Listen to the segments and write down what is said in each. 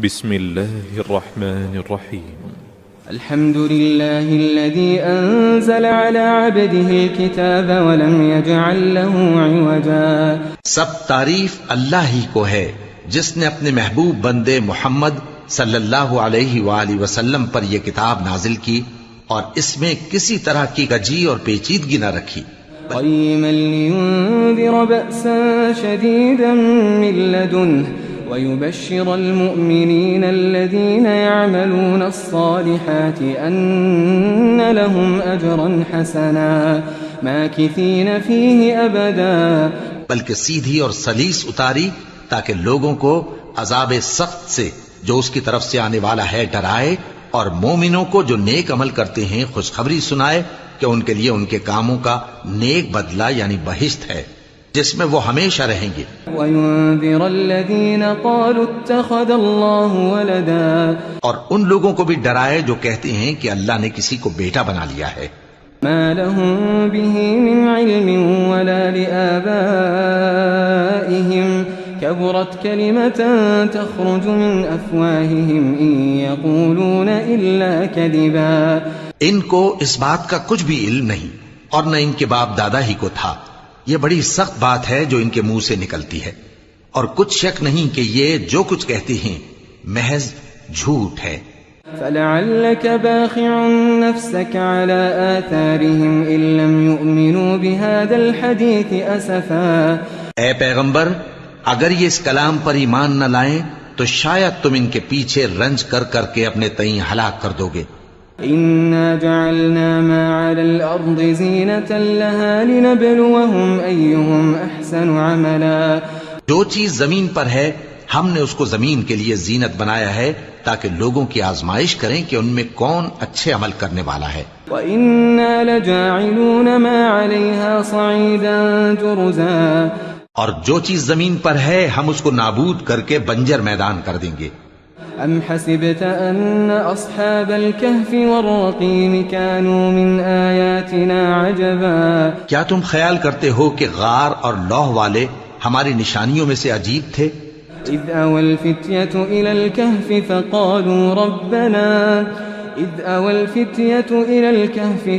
بسم الله الرحمن الرحيم. الحمد لله الذي أنزل على عبده الكتاب ولم يجعل له عوجا. سب تعریف اللہ ہی کو ہے جس نے اپنے محبوب بندے محمد صلی اللہ علیہ وآلہ وسلم پر یہ کتاب نازل کی اور اس میں کسی طرح کی کجی اور پیچیدگی نہ رکھی. قيما لينذر بأسا شديدا من لدنه ويبشر المؤمنين الذين يعملون الصالحات أن لهم أجرا حسنا ماكثين فيه أبدا. بلکہ سیدھی اور سلیس اتاری تاکہ لوگوں کو عذاب سخت سے جو اس کی طرف سے آنے والا ہے ڈرائے، اور مومنوں کو جو نیک عمل کرتے ہیں خوشخبری سنائے کہ ان کے لیے ان کے کاموں کا نیک بدلہ یعنی بہشت ہے جس میں وہ ہمیشہ رہیں گے. وَيُنذِرَ الَّذِينَ قَالُوا اتَّخَذَ اللَّهُ وَلَدًا، اور ان لوگوں کو بھی ڈرائے جو کہتے ہیں کہ اللہ نے کسی کو بیٹا بنا لیا ہے. مَا لَهُم بِهِ مِنْ عِلْمٍ وَلَا لِآبَائِهِمْ كَبُرَتْ كَلِمَةً تَخْرُجُ مِنْ أَفْوَاهِهِمْ إِنْ يَقُولُونَ إِلَّا كَذِبًا. ان کو اس بات کا کچھ بھی علم نہیں اور نہ ان کے باپ دادا ہی کو تھا. یہ بڑی سخت بات ہے جو ان کے منہ سے نکلتی ہے، اور کچھ شک نہیں کہ یہ جو کچھ کہتے ہیں محض جھوٹ ہے. فَلَعَلَّكَ بَاخِعٌ نَفْسَكَ عَلَىٰ آثَارِهِمْ إِن لَّمْ يُؤْمِنُوا بِهَٰذَا الْحَدِيثِ أَسَفًا. اے پیغمبر، اگر یہ اس کلام پر ایمان نہ لائیں تو شاید تم ان کے پیچھے رنج کر کر کے اپنے تئیں ہلاک کر دو گے. إِنَّا جَعَلْنَا مَا عَلَى الْأَرْضِ زِينَةً لَهَا لِنَبْلُوَهُمْ أَيُّهُمْ أَحْسَنُ عَمَلًا. جو چیز زمین پر ہے ہم نے اس کو زمین کے لیے زینت بنایا ہے تاکہ لوگوں کی آزمائش کریں کہ ان میں کون اچھے عمل کرنے والا ہے. وَإِنَّا لَجَاعِلُونَ مَا عَلَيْهَا صَعِيدًا جُرُزًا. اور جو چیز زمین پر ہے ہم اس کو نابود کر کے بنجر میدان کر دیں گے. أَمْ حَسِبْتَ أَنَّ أَصْحَابَ الْكَهْفِ وَالرَّقِيمِ كَانُوا مِنْ آيَاتِنَا عَجَبًا. کیا تم خیال کرتے ہو کہ غار اور لوح والے ہماری نشانیوں میں سے عجیب تھے؟ إِذْ أَوَى الْفِتْيَةُ إِلَى الْكَهْفِ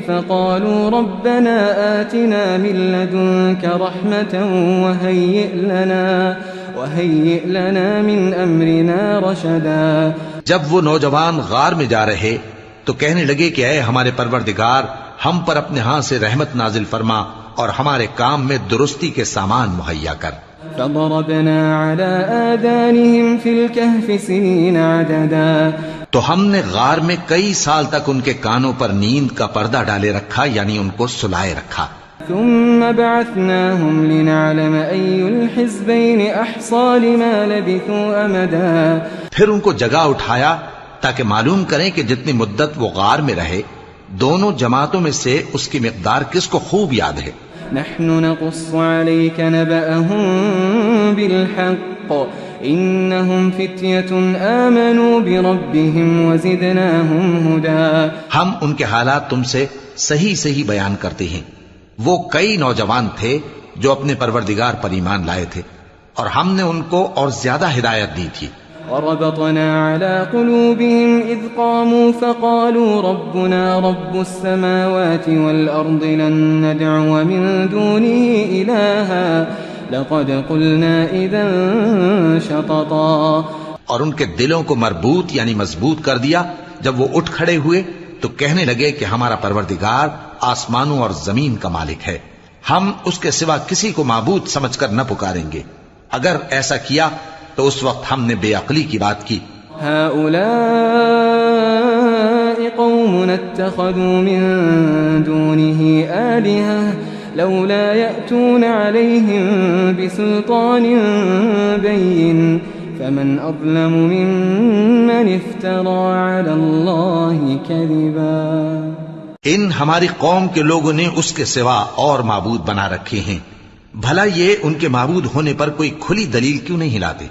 فَقَالُوا رَبَّنَا آتِنَا مِن لَّدُنكَ رَحْمَةً وَهَيِّئْ لَنَا مِنْ أَمْرِنَا رَشَدًا. جب وہ نوجوان غار میں جا رہے تو کہنے لگے کہ اے ہمارے پروردگار، ہم پر اپنے ہاں سے رحمت نازل فرما اور ہمارے کام میں درستی کے سامان مہیا کر. فَضَرَبْنَا عَلَىٰ آذَانِهِمْ فِي الْكَهْفِ سِنِينَ عَدَدًا. تو ہم نے غار میں کئی سال تک ان کے کانوں پر نیند کا پردہ ڈالے رکھا، یعنی ان کو سلائے رکھا. ثم بعثناهم لنعلم أي الحزبين أحصى لما لبثوا أمدا. پھر ان کو جگہ اٹھایا تاکہ معلوم کریں کہ جتنی مدت وہ غار میں رہے دونوں جماعتوں میں سے اس کی مقدار کس کو خوب یاد ہے. نحن نقص عليك نبأهم بالحق إنهم فتية آمنوا بربهم وزدناهم هدى. ہم ان کے حالات تم سے صحیح صحیح بیان کرتے ہیں. وہ کئی نوجوان تھے جو اپنے پروردگار پر ایمان لائے تھے اور ہم نے ان کو اور زیادہ ہدایت دی تھی. وربطنا على قلوبهم إذ قاموا فقالوا ربنا رب السماوات والأرض لن ندعو من دونه إلها لقد قلنا إذا شططا. اور ان کے دلوں کو مربوط یعنی مضبوط کر دیا. جب وہ اٹھ کھڑے ہوئے تو کہنے لگے کہ ہمارا پروردگار آسمانوں اور زمین کا مالک ہے، ہم اس کے سوا کسی کو معبود سمجھ کر نہ پکاریں گے. اگر ایسا کیا تو اس وقت ہم نے بے عقلی کی بات کی. هؤلاء قوم اتخذوا من دونه آلهة لولا يأتون عليهم بسلطان بين فمن أظلم ممن افترى على الله كذبا. ان ہماری قوم کے لوگوں نے اس کے سوا اور معبود بنا رکھے ہیں، بھلا یہ ان کے معبود ہونے پر کوئی کھلی دلیل کیوں نہیں لاتے؟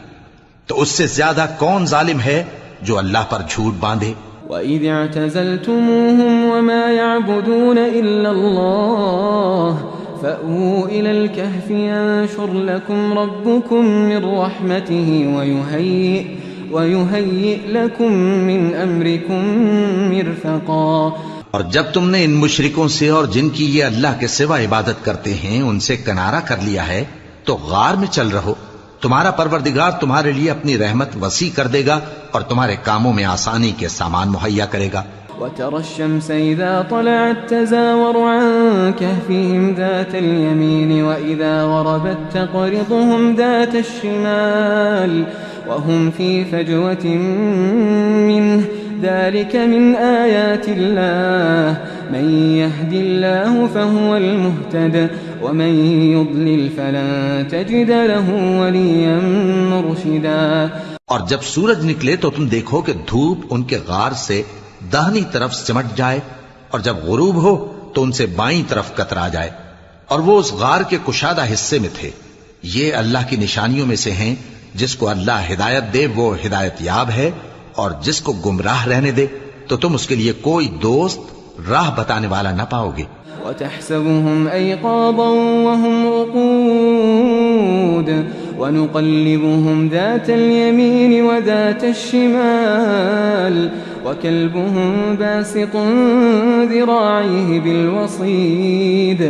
تو اس سے زیادہ کون ظالم ہے جو اللہ پر جھوٹ باندھے. وَإِذِ اعْتَزَلْتُمُوهُمْ وَمَا يَعْبُدُونَ إِلَّا اللَّهَ فَأْوُوا إِلَى الْكَهْفِ يَنشُرْ لَكُمْ رَبُّكُمْ مِنْ رَحْمَتِهِ ويهيئ لكم من أمركم مرفقا۔ اور جب تم نے ان مشرکوں سے اور جن کی یہ اللہ کے سوا عبادت کرتے ہیں ان سے کنارہ کر لیا ہے تو غار میں چل رہو، تمہارا پروردگار تمہارے لیے اپنی رحمت وسیع کر دے گا اور تمہارے کاموں میں آسانی کے سامان مہیا کرے گا۔ وترى الشمس إذا طلعت تزاور عن كهفهم ذات اليمين وإذا غربت تقرضهم ذات الشمال وهم في فجوة منه ذلك من آيات الله من يهد الله فهو المهتد ومن يضلل فلن تجد له وليا مرشدا۔ اور جب سورج نکلے تو تم دیکھو کہ دھوپ ان کے غار سے داہنی طرف سمٹ جائے اور جب غروب ہو تو ان سے بائیں طرف کترا جائے، اور وہ اس غار کے کشادہ حصے میں تھے۔ یہ اللہ کی نشانیوں میں سے ہیں، جس کو اللہ ہدایت دے وہ ہدایت یاب ہے، اور جس کو گمراہ رہنے دے تو تم اس کے لیے کوئی دوست راہ بتانے والا نہ پاؤ گے۔ وتحسبهم أيقاظا وهم رقود ونقلبهم ذات اليمين وذات الشمال وكلبهم باسط ذراعيه بالوصيد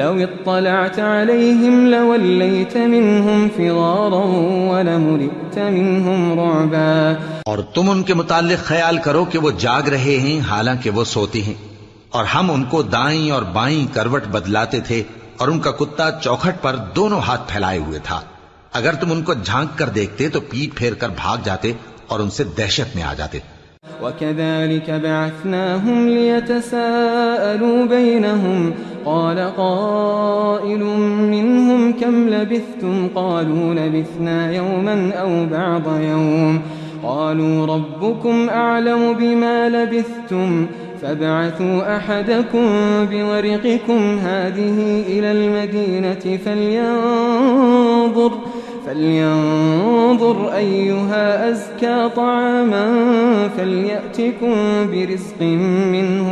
لو اطلعت عليهم لوليت منهم فرارا ولملئت منهم رعبا۔ اور تم ان کے متعلق خیال کرو کہ وہ جاگ رہے ہیں حالانکہ وہ سوتے ہیں، اور ہم ان کو دائیں اور بائیں کروٹ بدلاتے تھے، اور ان کا کتا چوکھٹ پر دونوں ہاتھ پھیلائے ہوئے تھا۔ اگر تم ان کو جھانک کر دیکھتے تو پیٹ پھیر کر بھاگ جاتے اور ان سے دہشت میں آ جاتے۔ وَكَذَلِكَ بَعَثْنَاهُمْ لِيَتَسَاءَلُوا بَيْنَهُمْ قَالَ قَائِلٌ مِّنْهُمْ كَمْ لَبِثْتُمْ قَالُوا لَبِثْنَا يَوْمًا أَوْ بَعْضَ يَوْمٍ قَالُوا رَبُّكُمْ أَعْلَمُ بِمَا لَبِثْتُمْ فابعثوا أحدكم بورقكم هذه إلى المدينة فلينظر أيها أزكى طعاما فليأتكم برزق منه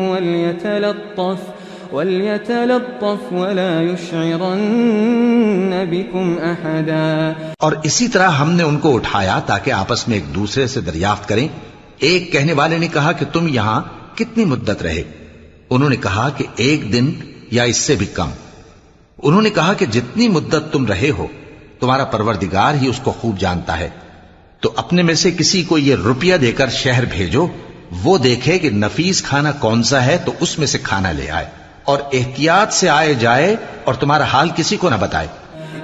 وليتلطف ولا يشعرن بكم أحدا۔ اور اسی طرح ہم نے ان کو اٹھایا تاکہ آپس میں ایک دوسرے سے دریافت کریں۔ ایک کہنے والے نے کہا کہ تم یہاں کتنی مدت رہے؟ انہوں نے کہا کہ 1 دن یا اس سے بھی کم۔ انہوں نے کہا کہ جتنی مدت تم رہے ہو تمہارا پروردگار ہی اس کو خوب جانتا ہے، تو اپنے میں سے کسی کو یہ روپیہ دے کر شہر بھیجو، وہ دیکھے کہ نفیس کھانا کون سا ہے تو اس میں سے کھانا لے آئے، اور احتیاط سے آئے جائے اور تمہارا حال کسی کو نہ بتائے۔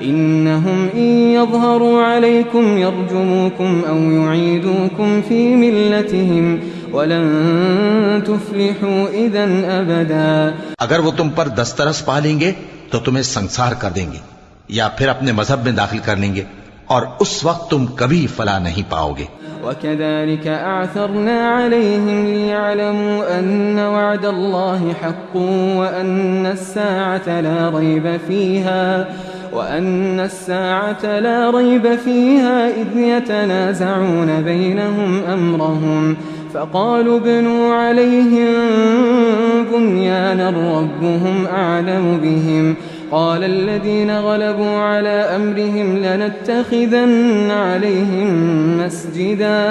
إنهم إن يظهروا عليكم يرجموكم أو يعيدوكم في ملتهم ولن تفلحوا إذا أبدا۔ اگر وہ تم پر دسترس پا لیں گے تو تمہیں سنسار کر دیں گے یا پھر اپنے مذہب میں داخل کر لیں گے، اور اس وقت تم کبھی فلاح نہیں پاؤ گے۔ وكذلك أعثرنا عليهم ليعلموا أن وعد الله حق وأن الساعة لا ريب فيها إذ يتنازعون بينهم أمرهم فقالوا ابنوا عليهم بنيانا ربهم أعلم بهم قال الذين غلبوا على أمرهم لنتخذن عليهم مسجدا۔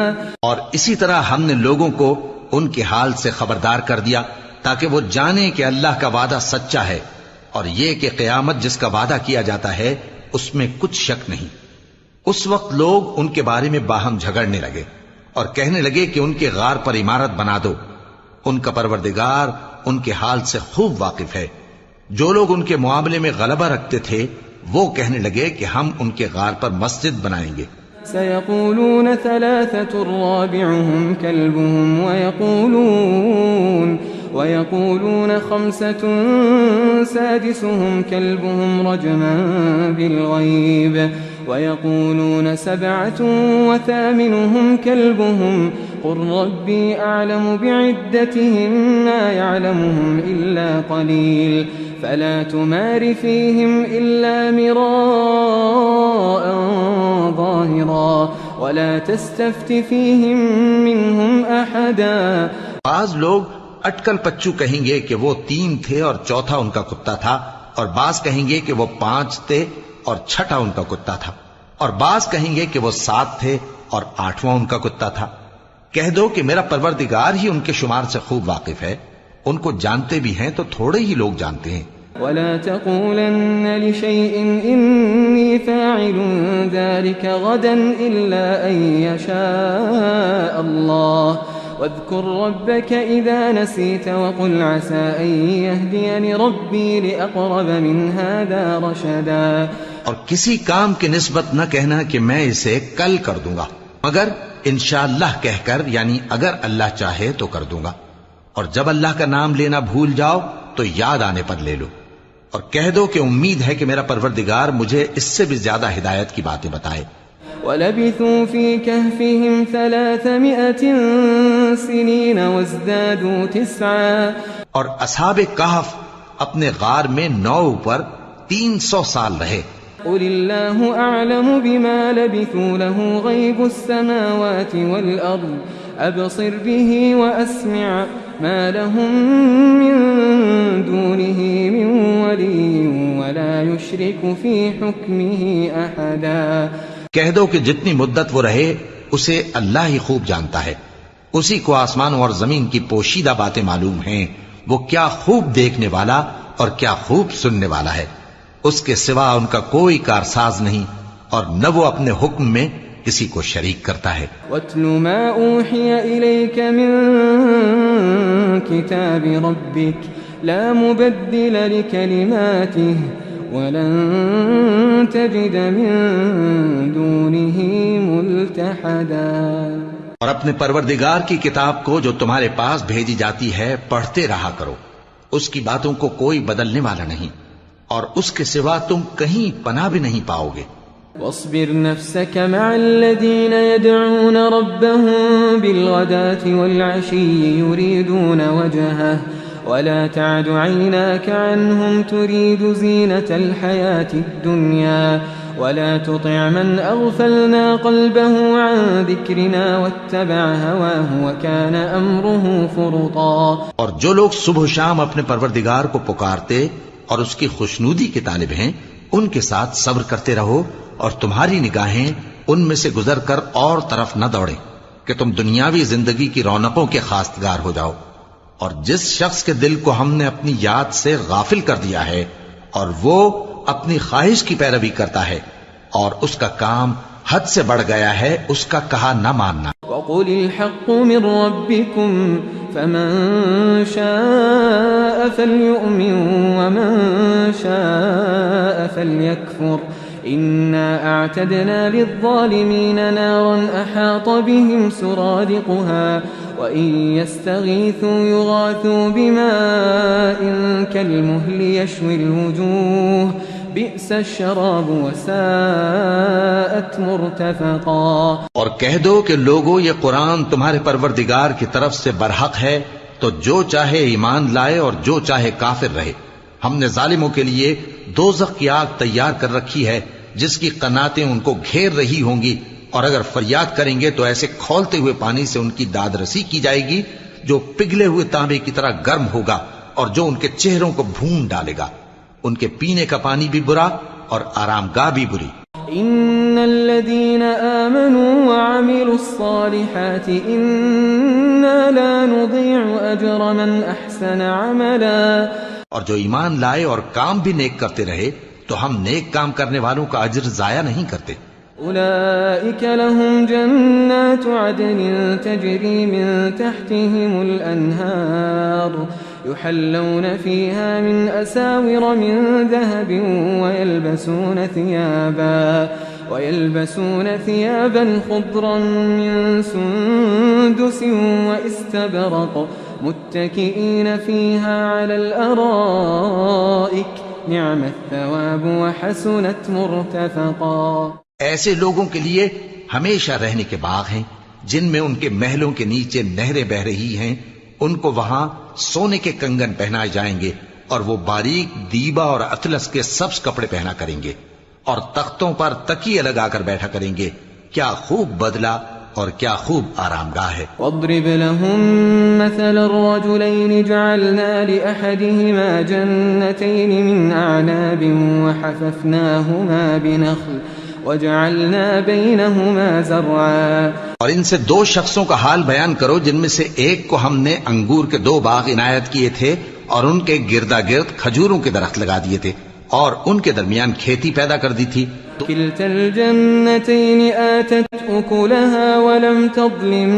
اور اسی طرح ہم نے لوگوں کو ان کے حال سے خبردار کر دیا تاکہ وہ جانیں کہ اللہ کا وعدہ سچا ہے، اور یہ کہ قیامت جس کا وعدہ کیا جاتا ہے اس میں کچھ شک نہیں۔ اس وقت لوگ ان کے بارے میں باہم جھگڑنے لگے اور کہنے لگے کہ ان کے غار پر عمارت بنا دو۔ ان کا پروردگار ان کے حال سے خوب واقف ہے۔ جو لوگ ان کے معاملے میں غلبہ رکھتے تھے وہ کہنے لگے کہ ہم ان کے غار پر مسجد بنائیں گے۔ سيقولون 3 رابعهم كلبهم ويقولون 5 سادسهم كلبهم رجما بالغيب ويقولون 7 وثامنهم كلبهم قل ربي أعلم بعدتهم ما يعلمهم إلا قليل فلا تمار فيهم إلا مراء ظاهرا ولا تستفت فيهم منهم أحدا۔ بعض لوگ اٹکل پچو کہیں گے کہ وہ 3 تھے اور چوتھا ان کا کتا تھا، اور بعض کہیں گے کہ وہ 5 تھے اور چھٹا ان کا کتا تھا، اور بعض کہیں گے کہ وہ 7 تھے اور 8واں ان کا کتا تھا۔ کہہ دو کہ میرا پروردگار ہی ان کے شمار سے خوب واقف ہے، ان کو جانتے بھی ہیں تو تھوڑے ہی لوگ جانتے ہیں۔ ولا تقولن لشيء إني فاعل ذلك غدا إلا أن يشاء الله واذكر ربك إذا نسيت وقل عسى أن يهديني ربي لأقرب من هذا رشدا۔ اور کسی کام کی نسبت نہ کہنا کہ میں اسے کل کر دوں گا، مگر انشاءاللہ کہہ کر، یعنی اگر اللہ چاہے تو کر دوں گا، اور جب اللہ کا نام لینا بھول جاؤ تو یاد آنے پر لے لو، اور کہہ دو کہ امید ہے کہ میرا پروردگار مجھے اس سے بھی زیادہ ہدایت کی باتیں بتائے۔ وَلَبِثُوا فِي كَهْفِهِمْ 300 سِنِينَ وَازْدَادُوا 9۔ اور اصحاب کہف اپنے غار میں 9 پر 300 سال رہے۔ قُلِ اللَّهُ أَعْلَمُ بِمَا لَبِثُوا لَهُ غَيْبُ السَّمَاوَاتِ وَالْأَرْضِ أَبْصِرْ بِهِ وَأَسْمِعْ مَا لَهُم مِّن دُونِهِ مِن وَلِيٍّ وَلَا يُشْرِكُ فِي حُكْمِهِ أَحَدًا۔ کہہ دو کہ جتنی مدت وہ رہے اسے اللہ ہی خوب جانتا ہے، اسی کو آسمانوں اور زمین کی پوشیدہ باتیں معلوم ہیں، وہ کیا خوب دیکھنے والا اور کیا خوب سننے والا ہے، اس کے سوا ان کا کوئی کارساز نہیں، اور نہ وہ اپنے حکم میں کسی کو شریک کرتا ہے۔ وَاتْلُ مَا أُوحِيَ إِلَيْكَ مِن كِتَابِ رَبِّكَ لَا مُبَدِّلَ لِكَلِمَاتِهِ وَلَن تَجِدَ مِن دُونِهِ مُلْتَحَدًا۔ اور اپنے پروردگار کی کتاب کو جو تمہارے پاس بھیجی جاتی ہے پڑھتے رہا کرو، اس کی باتوں کو کوئی بدلنے والا نہیں، اور اس کے سوا تم کہیں پناہ بھی نہیں پاؤ گے۔ واصبر نفسك مع الذين يدعون ربهم بالغداة والعشي يريدون وجهه ولا تعد عيناك عنهم تريد زينة الحياة الدنيا ولا تطع من أغفلنا قلبه عن ذكرنا واتبع هواه وكان أمره فرطا۔ اور جو لوگ صبح و شام اپنے پروردگار کو پکارتے اور اس کی خوشنودی کے طالب ہیں، ان کے ساتھ صبر کرتے رہو، اور تمہاری نگاہیں ان میں سے گزر کر اور طرف نہ دوڑیں کہ تم دنیاوی زندگی کی رونقوں کے خواستگار ہو جاؤ۔ اور جس شخص کے دل کو ہم نے اپنی یاد سے غافل کر دیا ہے اور وہ اپنی خواہش کی پیروی کرتا ہے اور اس کا کام حد سے بڑھ گیا ہے، اس کا کہا نہ ماننا۔ وَقُلِ الْحَقُّ مِن رَّبِّكُمْ فَمَن شَاءَ فَلْيُؤْمِن وَمَن شَاءَ فَلْيَكْفُرْ إِنَّا أَعْتَدْنَا لِلظَّالِمِينَ نَارًا أَحَاطَ بِهِمْ سُرَادِقُهَا وَإِن يَسْتَغِيثُوا يُغَاثُوا بِمَاءٍ كَالْمُهْلِ يَشْوِي الْوُجُوهَ بِئْسَ الشَّرَابُ وَسَاءَتْ مُرْتَفَقًا۔ اور کہہ دو کہ لوگو یہ قرآن تمہارے پروردگار کی طرف سے برحق ہے، تو جو چاہے ایمان لائے اور جو چاہے کافر رہے۔ ہم نے ظالموں کے لیے دوزخ کی آگ تیار کر رکھی ہے جس کی قناتیں ان کو گھیر رہی ہوں گی، اور اگر فریاد کریں گے تو ایسے کھولتے ہوئے پانی سے ان کی داد رسی کی جائے گی جو پگھلے ہوئے تانبے کی طرح گرم ہوگا اور جو ان کے چہروں کو بھون ڈالے گا۔ ان کے پینے کا پانی بھی برا اور آرام گاہ بھی بری۔ ان الذين آمنوا وعملوا الصالحات انا لا نضيع اجر من احسن عملا۔ اور جو ایمان لائے اور کام بھی نیک کرتے رہے تو ہم نیک کام کرنے والوں کا اجر ضائع نہیں کرتے۔ أولئك لهم جنات عدن تجري من تحتهم الأنهار يحلون فيها من أساور من ذهب ويلبسون ثيابا خضرا من سندس واستبرق متكئين فيها على الأرائك نعم الثواب وحسنت مرتفقا۔ ایسے لوگوں کے لیے ہمیشہ رہنے کے باغ ہیں جن میں ان کے محلوں کے نیچے نہریں بہ رہی ہیں، ان کو وہاں سونے کے کنگن پہنائے جائیں گے اور وہ باریک دیبا اور اطلس کے سبز کپڑے پہنا کریں گے اور تختوں پر تکیے لگا کر بیٹھا کریں گے۔ کیا خوب بدلہ اور کیا خوب آرام گاہ ہے۔ واضرب لهم مثل الرجلين جعلنا لأحدهما جنتين من أعناب وجعلنا بينهما زرعا. اور ان سے دو شخصوں کا حال بیان کرو جن میں سے ایک کو ہم نے انگور کے 2 باغ عنایت کیے تھے اور ان کے گردا گرد کھجوروں کے درخت لگا دیے تھے اور ان کے درمیان کھیتی پیدا کر دی تھی. كلتا الجنتين آتت أكلها ولم تظلم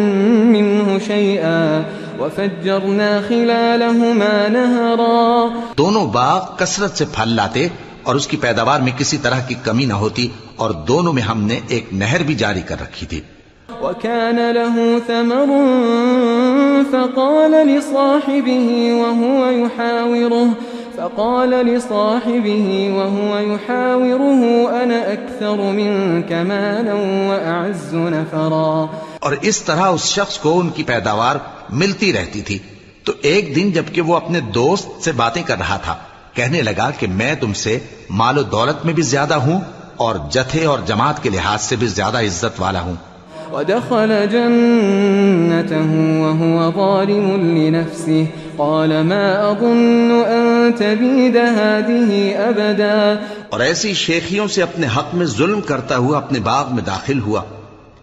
منه شيئا وفجرنا خلالهما نهرا. دونوں باغ کثرت سے پھل لاتے اور اس کی پیداوار میں کسی طرح کی کمی نہ ہوتی اور دونوں میں ہم نے ایک نہر بھی جاری کر رکھی تھی. وكان له ثمر فقال لصاحبه وهو يحاوره أنا أكثر منك مالا وأعز نفرا. اور اس طرح اس شخص کو ان کی پیداوار ملتی رہتی تھی تو ایک دن جبکہ وہ اپنے دوست سے باتیں کر رہا تھا کہنے لگا کہ میں تم سے مال و دولت میں بھی زیادہ ہوں اور جتھے اور جماعت کے لحاظ سے بھی زیادہ عزت والا ہوں. ودخل جنته وهو ظالم لنفسه قال ما أظن أن تبيد هذه أبدا. اور ایسی شیخیوں سے اپنے حق میں ظلم کرتا ہوا اپنے باغ میں داخل ہوا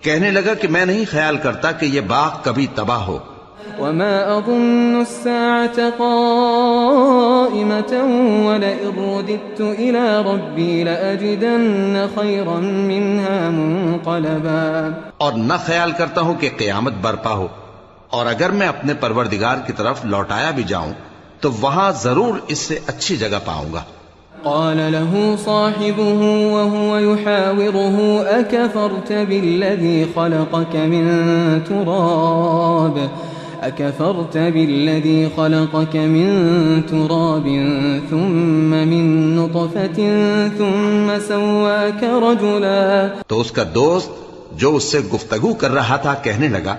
کہنے لگا کہ میں نہیں خیال کرتا کہ یہ باغ کبھی تباہ ہو. وما أظن الساعة قائمة ولئن رددت إلى ربي لأجدن خيرا منها منقلبا. اور نہ خیال کرتا ہوں کہ قیامت برپا ہو اور اگر میں اپنے پروردگار کی طرف لوٹایا بھی جاؤں تو وہاں ضرور اس سے اچھی جگہ پاؤں گا. قال له صاحبه وهو يحاوره أكفرت بالذي خلقك من تراب ثم من نطفة ثم سواك رجلا. تو اس کا دوست جو اس سے گفتگو کر رہا تھا کہنے لگا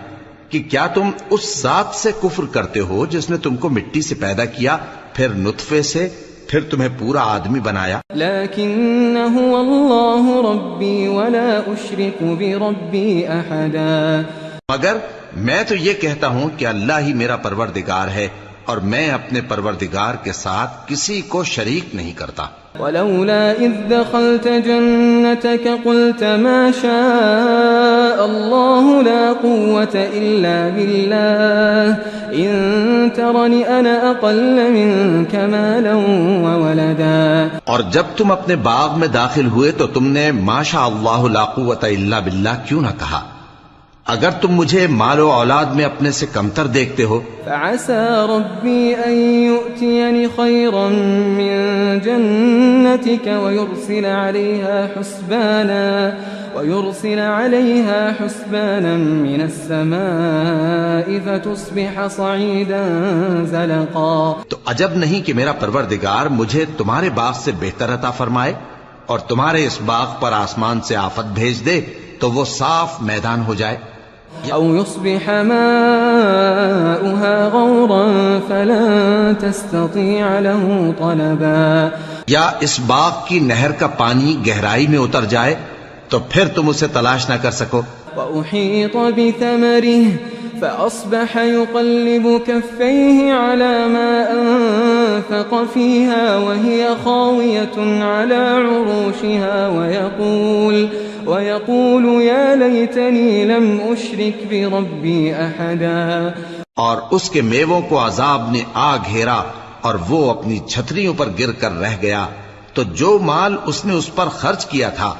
کہ کیا تم اس ذات سے کفر کرتے ہو جس نے تم کو مٹی سے پیدا کیا پھر نطفے سے پھر تمہیں پورا آدمی بنایا. لیکن هو اللہ ربی ولا اشرک بربی احدا. مگر میں تو یہ کہتا ہوں کہ اللہ ہی میرا پروردگار ہے اور میں اپنے پروردگار کے ساتھ کسی کو شریک نہیں کرتا. ولولا اذ دخلت جنتك قلت ما شاء الله لا قوة الا بالله ان ترني انا اقل منك مالا وولدا. اور جب تم اپنے باغ میں داخل ہوئے تو تم نے ما شاء اللہ لا قوة الا باللہ کیوں نہ کہا اگر تم مجھے مال و اولاد میں اپنے سے کمتر دیکھتے ہو. فعسى ربي أن يؤتيني خيرا من جنتك ويرسل عليها حسبانا من السماء فتصبح صعيدا زلقا. تو عجب نہیں کہ میرا پروردگار مجھے تمہارے باغ سے بہتر عطا فرمائے اور تمہارے اس باغ پر آسمان سے آفت بھیج دے تو وہ صاف میدان ہو جائے. أو يصبح ماؤها غورا فلن تستطيع له طلبا. یا اس باغ کی نہر کا پانی گہرائی میں اتر جائے تو پھر تم اسے تلاش نہ کر سکو. وأحيط بثمره فأصبح يقلب كفيه على ما أنفق فيها وهي خاوية على عروشها ويقول يا ليتني لم أشرك بربي أحدا. اور اس کے میووں کو عذاب نے آ گھیرا اور وہ اپنی چھتریوں پر گر کر رہ گیا تو جو مال اس نے اس پر خرچ کیا تھا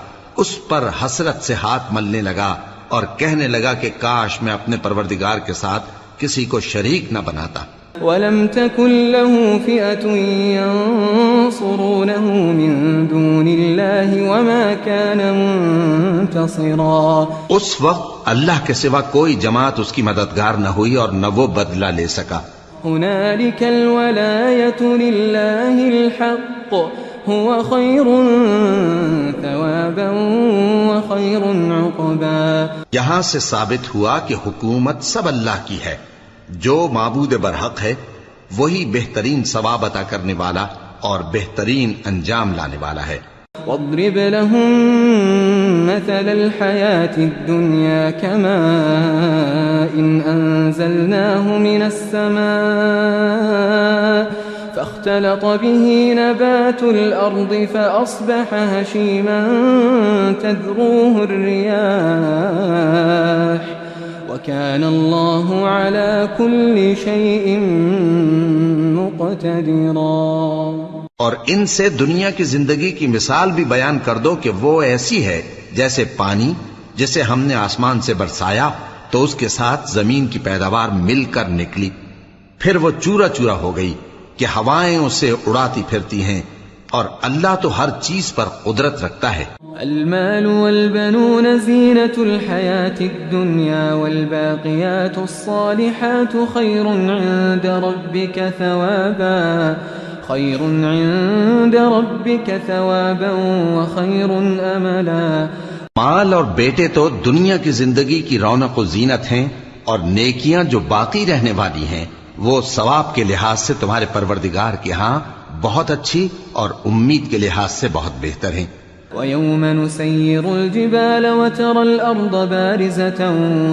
اس پر حسرت سے ہاتھ ملنے لگا اور کہنے لگا کہ کاش میں اپنے پروردگار کے ساتھ کسی کو شریک نہ بناتا. وَلَمْ تَكُنْ لَهُ فِئَةٌ يَنصُرُونَهُ مِن دُونِ اللَّهِ وَمَا كَانَ مُنْتَصِرًا. اس وقت اللہ کے سوا کوئی جماعت اس کی مددگار نہ ہوئی اور نہ وہ بدلہ لے سکا. هُنَالِكَ الْوَلَايَةُ لِلَّهِ الْحَقِّ هُوَ خَيْرٌ ثَوَابًا وَخَيْرٌ عُقْبًا. یہاں سے ثابت ہوا کہ حکومت سب اللہ کی ہے. جو معبود برحق ہے وہی بہترین ثواب عطا کرنے والا اور بہترین انجام لانے والا ہے. واضرب لهم مثل الحياة الدنيا كماء أنزلناه من السماء فاختلط به نبات الأرض فأصبح هشيما تذروه الرياح وكان الله على كل شيء مقتدرا۔ اور ان سے دنیا کی زندگی کی مثال بھی بیان کر دو کہ وہ ایسی ہے جیسے پانی جسے ہم نے آسمان سے برسایا تو اس کے ساتھ زمین کی پیداوار مل کر نکلی، پھر وہ چورا چورا ہو گئی کہ ہوائیں اسے اڑاتی پھرتی ہیں، اور اللہ تو ہر چیز پر قدرت رکھتا ہے۔ المال والبنون زينة الحياة الدنيا والباقيات الصالحات خير عند ربك ثوابا وخير أملا۔ مال اور بیٹے تو دنیا کی زندگی کی رونق و زینت ہیں، اور نیکیاں جو باقی رہنے والی ہیں وہ ثواب کے لحاظ سے تمہارے پروردگار کے ہاں بہت اچھی اور امید کے لحاظ سے بہت بہتر ہیں۔ وَيَوْمَ نُسَيِّرُ الْجِبَالَ وَتَرَى الْأَرْضَ بَارِزَةً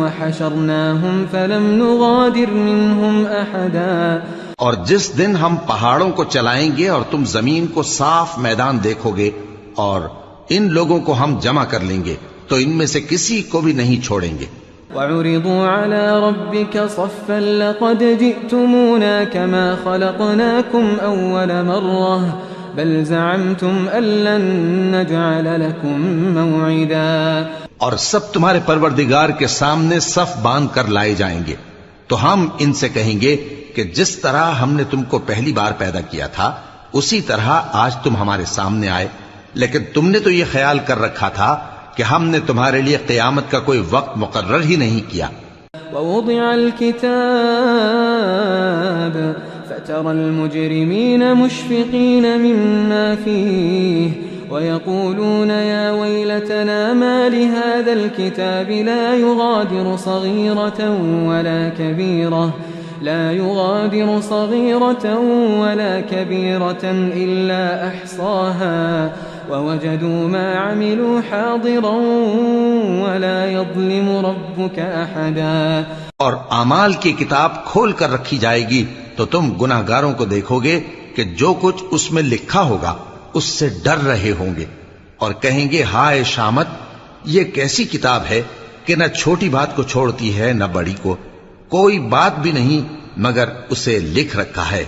وَحَشَرْنَاهُمْ فَلَمْ نُغَادِرْ مِنْهُمْ أَحَدًا۔ اور جس دن ہم پہاڑوں کو چلائیں گے اور تم زمین کو صاف میدان دیکھو گے، اور ان لوگوں کو ہم جمع کر لیں گے تو ان میں سے کسی کو بھی نہیں چھوڑیں گے۔ وَعُرِضُوا عَلَى رَبِّكَ صَفًّا لَقَدْ جِئْتُمُونَا كَمَا خَلَقْنَاكُمْ أَوَّلَ مَرَّةٍ بَلْ زَعَمْتُمْ أَن لَّن نَّجْعَلَ لَكُم مَّوْعِدًا۔ اور سب تمہارے پروردگار کے سامنے صف باندھ کر لائے جائیں گے، تو ہم ان سے کہیں گے کہ جس طرح ہم نے تم کو پہلی بار پیدا کیا تھا اسی طرح آج تم ہمارے سامنے آئے، لیکن تم نے تو یہ خیال کر رکھا تھا کہ ہم نے تمہارے لیے قیامت کا کوئی وقت مقرر ہی نہیں کیا۔ ووضع الكتاب فترى المجرمين مشفقين مما فيه ويقولون يا ويلتنا ما لهذا الكتاب لا يغادر صغيرة ولا كبيرة إلا أحصاها ووجدوا ما عملوا حاضرا ولا يظلم ربك أحدا۔ اور اعمال کی کتاب کھول کر رکھی جائے گی تو تم گناہگاروں کو دیکھو گے کہ جو کچھ اس میں لکھا ہوگا اس سے ڈر رہے ہوں گے، اور کہیں گے ہائے شامت، یہ کیسی کتاب ہے کہ نہ چھوٹی بات کو چھوڑتی ہے نہ بڑی کو، کوئی بات بھی نہیں مگر اسے لکھ رکھا ہے،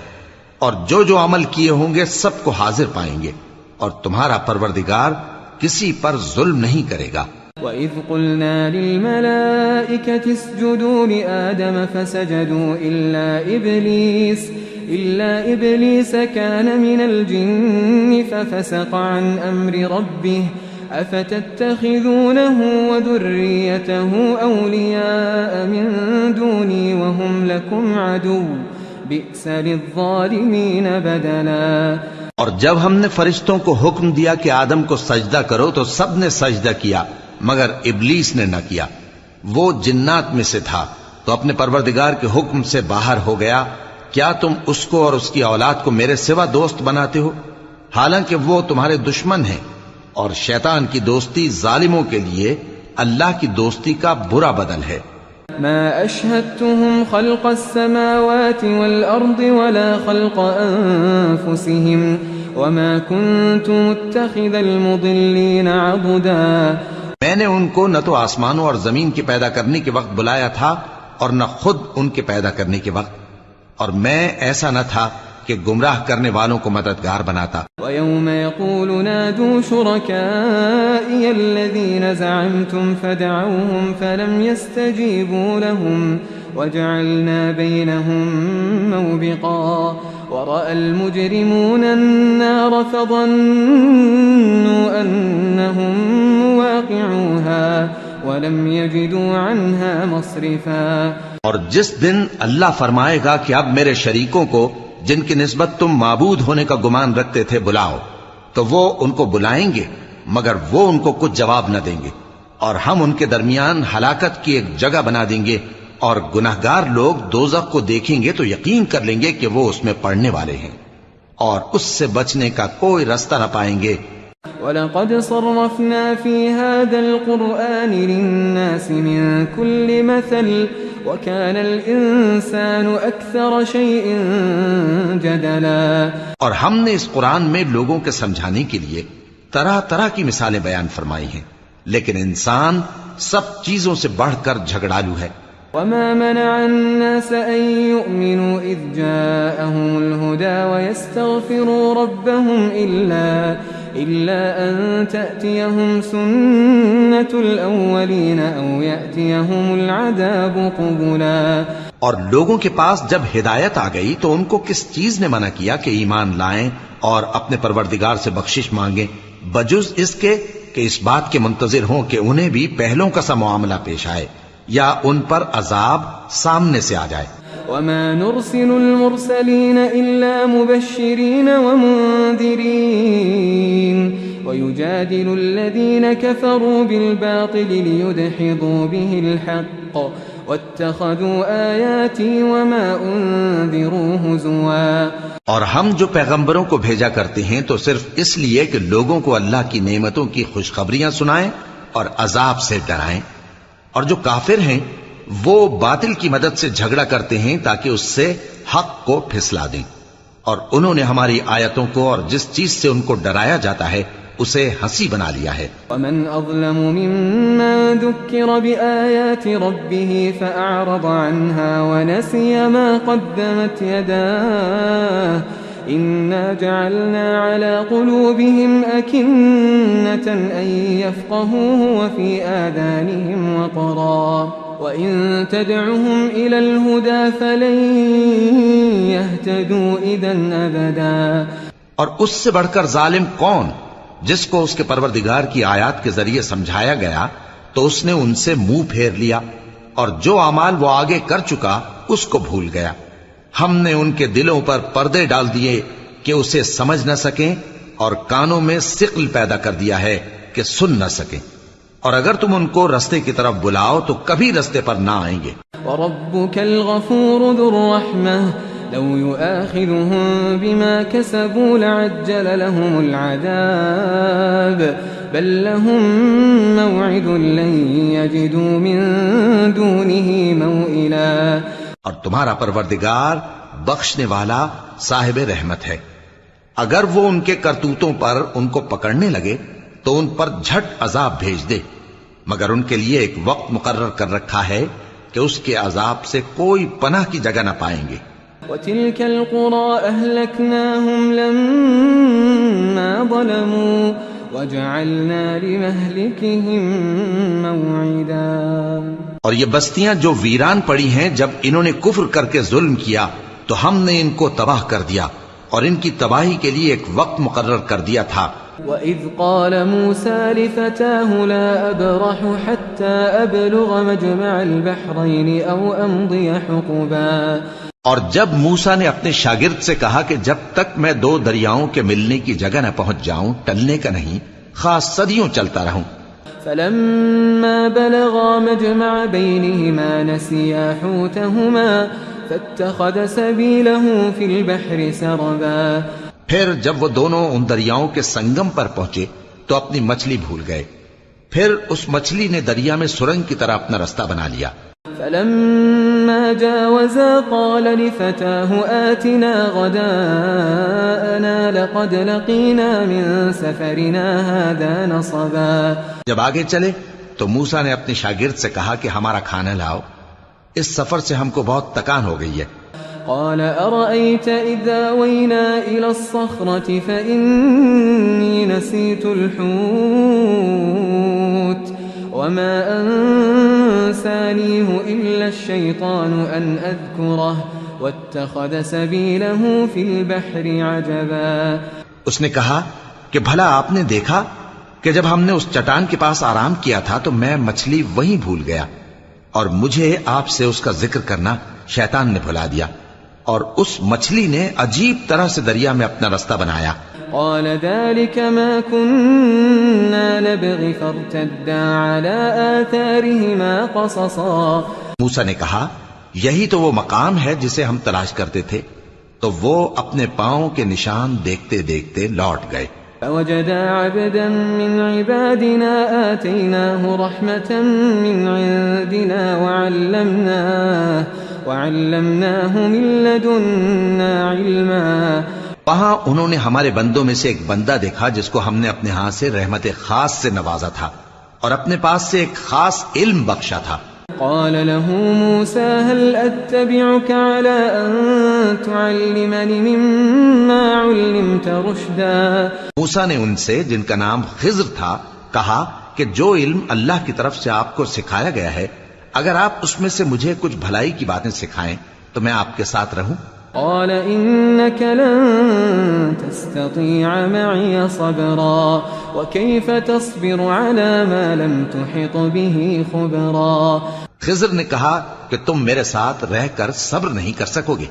اور جو جو عمل کیے ہوں گے سب کو حاضر پائیں گے، اور تمہارا پروردگار کسی پر ظلم نہیں کرے گا۔ وَإِذْ قُلْنَا لِلْمَلَائِكَةِ اسْجُدُوا لِآدَمَ فَسَجَدُوا إِلَّا إِبْلِيسَ كَانَ مِنَ الْجِنِّ فَفَسَقَ عَنْ أَمْرِ رَبِّهِ أَفَتَتَّخِذُونَهُ وَذُرِّيَّتَهُ أَوْلِيَاءَ مِن دُونِي وَهُمْ لَكُمْ عَدُوٌّ بِئْسَ لِلظَّالِمِينَ بَدَلًا۔ اور جب ہم نے فرشتوں کو حکم دیا کہ آدم کو سجدہ کرو تو سب نے سجدہ کیا مگر ابلیس نے نہ کیا، وہ جنات میں سے تھا تو اپنے پروردگار کے حکم سے باہر ہو گیا۔ کیا تم اس کو اور اس کی اولاد کو میرے سوا دوست بناتے ہو، حالانکہ وہ تمہارے دشمن ہیں، اور شیطان کی دوستی ظالموں کے لیے اللہ کی دوستی کا برا بدل ہے۔ ما أشهدتهم خلق السماوات والأرض ولا خلق أنفسهم وما كنت متخذ المضلين عضدا۔ میں نے ان کو نہ تو آسمانوں اور زمین کی پیدا کرنے کے وقت بلایا تھا اور نہ خود ان کے پیدا کرنے کے وقت، اور میں ایسا نہ تھا کہ گمراہ کرنے والوں کو مددگار بناتا۔ وَيَوْمَ يَقُولُ نَادُوا شُرَكَائِيَ الَّذِينَ زَعَمْتُمْ فَدَعَوْهُمْ فَلَمْ يَسْتَجِيبُوا لَهُمْ وَجَعَلْنَا بَيْنَهُمْ مَوْبِقًا وَرَأَى الْمُجْرِمُونَ النَّارَ فَظَنُّوا أَنَّهُمْ مُوَاقِعُوهَا وَلَمْ يَجِدُوا عَنْهَا مَصْرِفًا۔ اور جس دن اللہ فرمائے گا کہ اب میرے شریکوں کو جن کی نسبت تم معبود ہونے کا گمان رکھتے تھے بلاؤ، تو وہ ان کو بلائیں گے مگر وہ ان کو کچھ جواب نہ دیں گے، اور ہم ان کے درمیان ہلاکت کی ایک جگہ بنا دیں گے، اور گناہگار لوگ دوزخ کو دیکھیں گے تو یقین کر لیں گے کہ وہ اس میں پڑنے والے ہیں، اور اس سے بچنے کا کوئی راستہ نہ پائیں گے۔ وَلَقَدْ صَرَّفْنَا فِي هَذَا الْقُرْآنِ لِلنَّاسِ مِنْ كُلِّ مَثَلٍ وكان الإنسان أكثر شيء جدلا۔ اور ہم نے اس قرآن میں لوگوں کے سمجھانے کے لیے طرح طرح کی مثالیں بیان فرمائی ہیں، لیکن انسان سب چیزوں سے بڑھ کر جھگڑالو ہے۔ وما منع الناس أن يؤمنوا إذ جاءهم الهدى ويستغفروا ربهم إلا أن تأتيهم سنة الأولين أو يأتيهم العذاب قبلا۔ اور لوگوں کے پاس جب ہدایت آ گئی تو ان کو کس چیز نے منع کیا کہ ایمان لائیں اور اپنے پروردگار سے بخشش مانگیں، بجز اس کے کہ اس بات کے منتظر ہوں کہ انہیں بھی پہلوں کا سا معاملہ پیش آئے یا ان پر عذاب سامنے سے آ جائے۔ وما نرسل المرسلين إلا مبشرين ومنذرين ويجادل الذين كفروا بالباطل ليدحضوا به الحق واتخذوا آياتي وما أنذروا هزوا۔ اور ہم جو پیغمبروں کو بھیجا کرتے ہیں تو صرف اس لیے کہ لوگوں کو اللہ کی نعمتوں کی خوشخبریاں سنائیں اور عذاب سے ڈرائیں، اور جو کافر ہیں وہ باطل کی مدد سے جھگڑا کرتے ہیں تاکہ اس سے حق کو پھسلا دیں، اور انہوں نے ہماری آیتوں کو اور جس چیز سے ان کو ڈرایا جاتا ہے اسے ہنسی بنا لیا ہے۔ ومن أظلم ممن ذكر بآيات ربه فأعرض عنها ونسي ما قدمت يداه إنا جعلنا على قلوبهم أكنة أن يفقهوه وفي آذانهم وقرا وإن تدعهم إلى الهدى فلن يهتدوا إذا أبدا۔ اور اس سے بڑھ کر ظالم کون جس کو اس کے پروردگار کی آیات کے ذریعے سمجھایا گیا تو اس نے ان سے منہ پھیر لیا، اور جو اعمال وہ آگے کر چکا اس کو بھول گیا۔ ہم نے ان کے دلوں پر پردے ڈال دیے کہ اسے سمجھ نہ سکیں، اور کانوں میں ثقل پیدا کر دیا ہے کہ سن نہ سکیں، اور اگر تم ان کو رستے کی طرف بلاؤ تو کبھی رستے پر نہ آئیں گے۔ وَرَبُّكَ الْغَفُورُ ذُو الرَّحْمَةِ لو يؤاخذهم بما كسبوا لعجل لهم العذاب بل لهم موعد لن يجدوا من دونه موئلا۔ اور تمہارا پروردگار بخشنے والا صاحب رحمت ہے، اگر وہ ان کے کرتوتوں پر ان کو پکڑنے لگے تو ان پر جھٹ عذاب بھیج دے، مگر ان کے لیے ایک وقت مقرر کر رکھا ہے کہ اس کے عذاب سے کوئی پناہ کی جگہ نہ پائیں گے۔ وَتِلْكَ الْقُرَىٰ أَهْلَكْنَاهُمْ لَمَّا ظَلَمُوا وَجَعَلْنَا لِمَهْلِكِهِمْ مَوْعِدًا۔ اور یہ بستیاں جو ویران پڑی ہیں جب انہوں نے کفر کر کے ظلم کیا تو ہم نے ان کو تباہ کر دیا، اور ان کی تباہی کے لیے ایک وقت مقرر کر دیا تھا۔ وَإِذْ قَالَ مُوسَىٰ لِفَتَاهُ لَا أَبْرَحُ حَتَّىٰ أَبْلُغَ مَجْمَعَ الْبَحْرَيْنِ أَوْ أَمْضِيَ حُقُبًا۔ اور جب موسیٰ نے اپنے شاگرد سے کہا کہ جب تک میں دو دریاؤں کے ملنے کی جگہ نہ پہنچ جاؤں ٹلنے کا نہیں، خاص صدیوں چلتا رہوں۔ فَلَمَّا بَلَغَا مَجْمَعَ بَيْنِهِمَا نَسِيَا حُوتَهُمَا فَاتَّخَذَ سَبِيلَهُ فِي الْبَحْرِ سَرَبًا۔ پھر جب وہ دونوں ان دریاؤں کے سنگم پر پہنچے تو اپنی مچھلی بھول گئے، پھر اس مچھلی نے دریا میں سرنگ کی طرح اپنا رستہ بنا لیا۔ فَلَمَّا جَاوَزَا قَالَ لِفَتَاهُ آتِنَا غَدَاءَنَا لَقَدْ لَقِينَا مِن سَفَرِنَا هَٰذَا نَصَبًا۔ جب آگے چلے تو موسیٰ نے اپنے شاگرد سے کہا کہ ہمارا کھانا لاؤ، اس سفر سے ہم کو بہت تکان ہو گئی ہے۔ قال أرأيت إذا وينا إلى الصخرة فإني نسيت الحوت وما أنسانيه إلا الشيطان أن أذكره واتخذ سبيله في البحر عجبا۔ اس نے کہا کہ بھلا آپ نے دیکھا کہ جب ہم نے اس چٹان کے پاس آرام کیا تھا تو میں مچھلی وہیں بھول گیا، اور مجھے آپ سے اس کا ذکر کرنا شیطان نے بھلا دیا، اور اس مچھلی نے عجیب طرح سے دریا میں اپنا رستہ بنایا۔ قال ذلك ما كنا نبغي فارتدا على آثارهما قصصا۔ موسیٰ نے کہا یہی تو وہ مقام ہے جسے ہم تلاش کرتے تھے، تو وہ اپنے پاؤں کے نشان دیکھتے دیکھتے لوٹ گئے۔ فوجدا عبدا من عبادنا آتيناه رحمة من عندنا وعلمناه من لدنا علما. وہاں انہوں نے ہمارے بندوں میں سے ایک بندہ دیکھا جس کو ہم نے اپنے ہاں سے رحمت خاص سے نوازا تھا اور اپنے پاس سے ایک خاص علم بخشا تھا. قال له موسى هل أتبعك على أن تعلمني مما علمت رشدا. موسیٰ نے ان سے جن کا نام خضر تھا کہا کہ جو علم اللہ کی طرف سے آپ کو سکھایا گیا ہے اگر آپ اس میں سے مجھے کچھ بھلائی کی باتیں سکھائیں تو میں آپ کے ساتھ رہوں. قال إنك لن تستطيع معي صبرا وكيف تصبر على ما لم تحط به خبرا. خضر نے کہا کہ تم میرے ساتھ رہ کر صبر نہیں کر سکو گے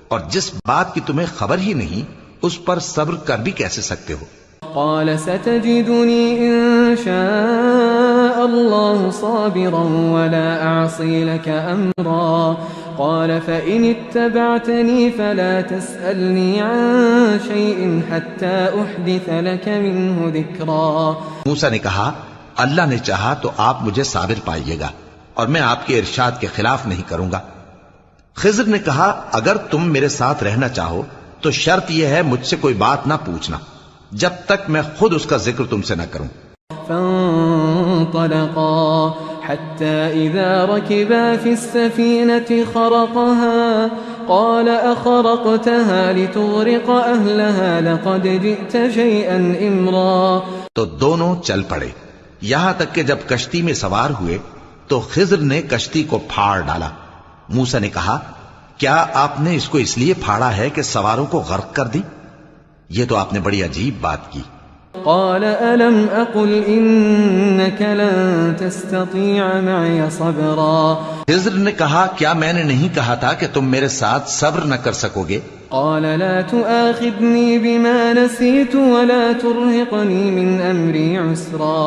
اور جس بات کی تمہیں خبر ہی نہیں اس پر صبر کر بھی کیسے سکتے ہو. قال ستجدني إن شاء الله صابرا ولا أعصي لك أمرا. قال فإن اتبعتني فلا تسألني عن شيء حتى أحدث لك منه ذكرا. موسیٰ نے کہا اللہ نے چاہا تو آپ مجھے صابر پائیے گا اور میں آپ کے ارشاد کے خلاف نہیں کروں گا. خضر نے کہا اگر تم میرے ساتھ رہنا چاہو تو شرط یہ ہے مجھ سے کوئی بات نہ پوچھنا جب تک میں خود اس کا ذکر تم سے نہ کروں. فانطلقا حتى إذا ركبا في السفينة خرقها قال أخرقتها لتغرق أهلها لقد جئت شيئا إمرا. تو دونوں چل پڑے یہاں تک کہ جب کشتی میں سوار ہوئے تو خضر نے کشتی کو پھاڑ ڈالا. موسیٰ نے کہا کیا آپ نے اس کو اس لیے پھاڑا ہے کہ سواروں کو غرق کر دی؟ یہ تو آپ نے بڑی عجیب بات کی. قال ألم أقل إنك لن تستطيع معي صبرا. خضر نے کہا کیا میں نے نہیں کہا تھا کہ تم میرے ساتھ صبر نہ کر سکو گے؟ قال لا تؤاخذني بما نسيت ولا ترهقني من أمري عسرا.